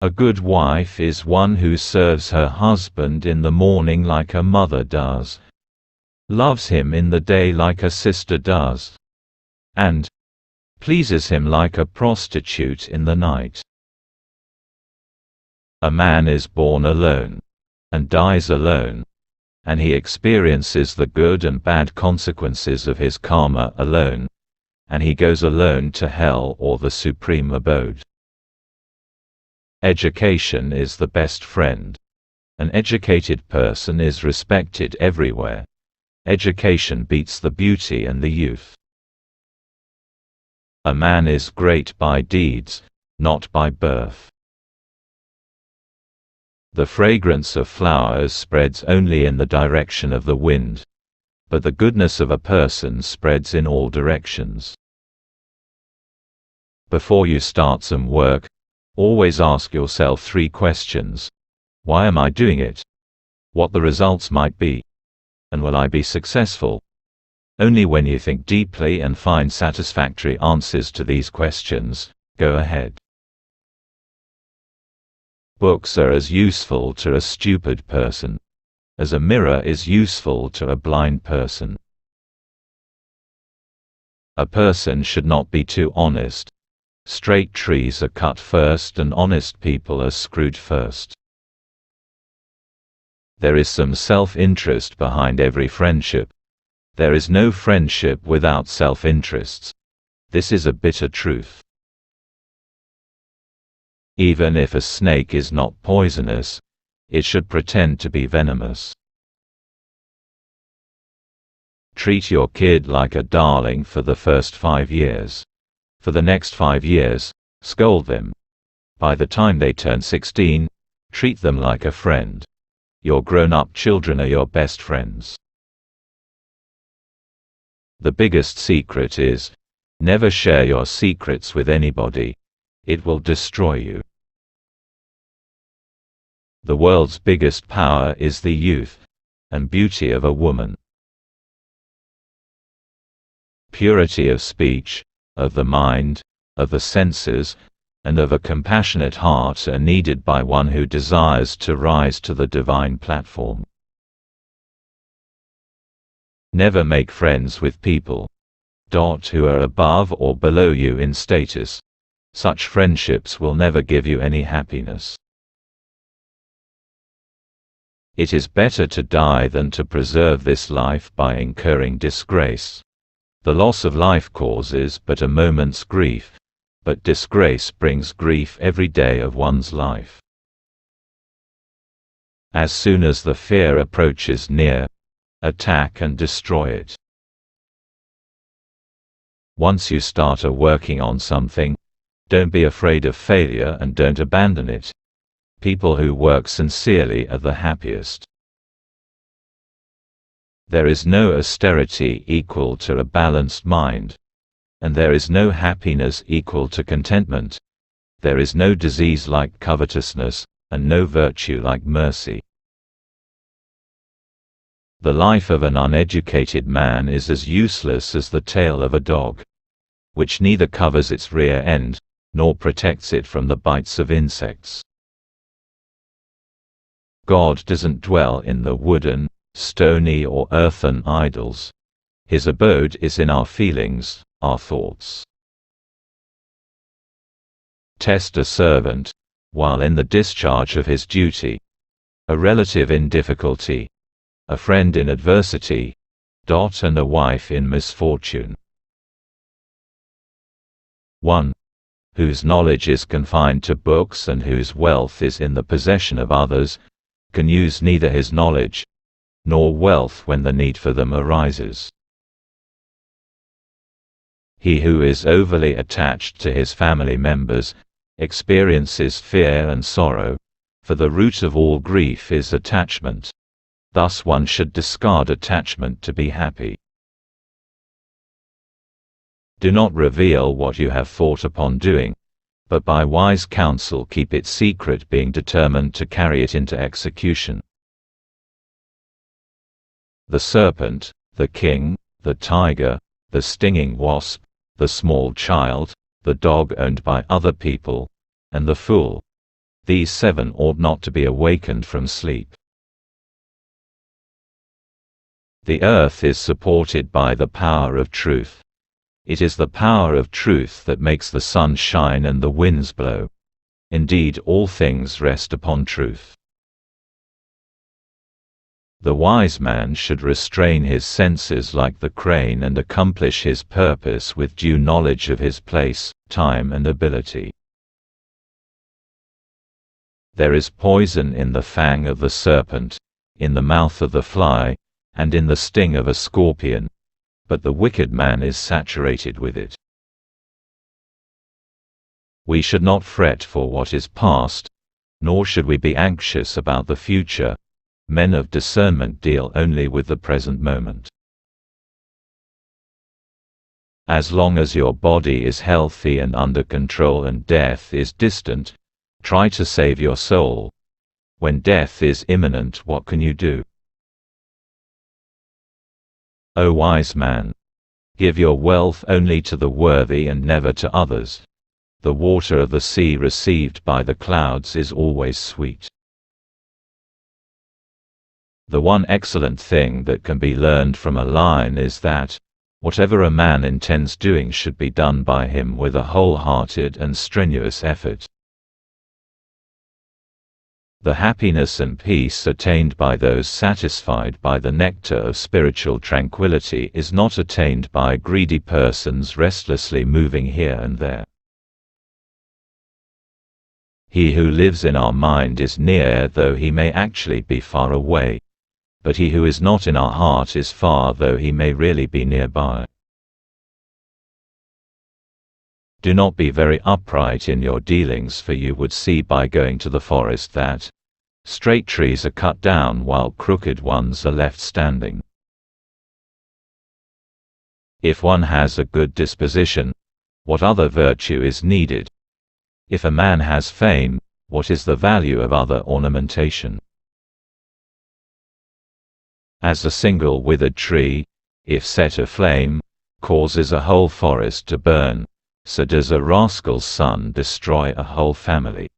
A good wife is one who serves her husband in the morning like a mother does, loves him in the day like a sister does, and pleases him like a prostitute in the night. A man is born alone, and dies alone, and he experiences the good and bad consequences of his karma alone, and he goes alone to hell or the supreme abode. Education is the best friend. An educated person is respected everywhere. Education beats the beauty and the youth. A man is great by deeds, not by birth. The fragrance of flowers spreads only in the direction of the wind, but the goodness of a person spreads in all directions. Before you start some work, always ask yourself 3 questions. Why am I doing it? What the results might be? And will I be successful? Only when you think deeply and find satisfactory answers to these questions, go ahead. Books are as useful to a stupid person as a mirror is useful to a blind person. A person should not be too honest. Straight trees are cut first and honest people are screwed first. There is some self-interest behind every friendship. There is no friendship without self-interests. This is a bitter truth. Even if a snake is not poisonous, it should pretend to be venomous. Treat your kid like a darling for the first 5 years. For the next 5 years, scold them. By the time they turn 16, treat them like a friend. Your grown-up children are your best friends. The biggest secret is, never share your secrets with anybody. It will destroy you. The world's biggest power is the youth and beauty of a woman. Purity of speech, of the mind, of the senses, and of a compassionate heart are needed by one who desires to rise to the divine platform. Never make friends with people who are above or below you in status. Such friendships will never give you any happiness. It is better to die than to preserve this life by incurring disgrace. The loss of life causes but a moment's grief, but disgrace brings grief every day of one's life. As soon as the fear approaches near, attack and destroy it. Once you start working on something, don't be afraid of failure and don't abandon it. People who work sincerely are the happiest. There is no austerity equal to a balanced mind, and there is no happiness equal to contentment. There is no disease like covetousness, and no virtue like mercy. The life of an uneducated man is as useless as the tail of a dog, which neither covers its rear end, nor protects it from the bites of insects. God doesn't dwell in the wooden, stony or earthen idols. His abode is in our feelings, our thoughts. Test a servant, while in the discharge of his duty, a relative in difficulty, a friend in adversity, and a wife in misfortune. 1. Whose knowledge is confined to books and whose wealth is in the possession of others, can use neither his knowledge nor wealth when the need for them arises. He who is overly attached to his family members experiences fear and sorrow, for the root of all grief is attachment. Thus one should discard attachment to be happy. Do not reveal what you have thought upon doing, but by wise counsel keep it secret, being determined to carry it into execution. The serpent, the king, the tiger, the stinging wasp, the small child, the dog owned by other people, and the fool. These 7 ought not to be awakened from sleep. The earth is supported by the power of truth. It is the power of truth that makes the sun shine and the winds blow. Indeed, all things rest upon truth. The wise man should restrain his senses like the crane and accomplish his purpose with due knowledge of his place, time and ability. There is poison in the fang of the serpent, in the mouth of the fly, and in the sting of a scorpion, but the wicked man is saturated with it. We should not fret for what is past, nor should we be anxious about the future. Men of discernment deal only with the present moment. As long as your body is healthy and under control and death is distant, try to save your soul. When death is imminent, what can you do? O wise man! Give your wealth only to the worthy and never to others. The water of the sea received by the clouds is always sweet. The one excellent thing that can be learned from a lion is that, whatever a man intends doing should be done by him with a wholehearted and strenuous effort. The happiness and peace attained by those satisfied by the nectar of spiritual tranquility is not attained by greedy persons restlessly moving here and there. He who lives in our mind is near though he may actually be far away, but he who is not in our heart is far though he may really be nearby. Do not be very upright in your dealings, for you would see by going to the forest that straight trees are cut down while crooked ones are left standing. If one has a good disposition, what other virtue is needed? If a man has fame, what is the value of other ornamentation? As a single withered tree, if set aflame, causes a whole forest to burn, so does a rascal's son destroy a whole family.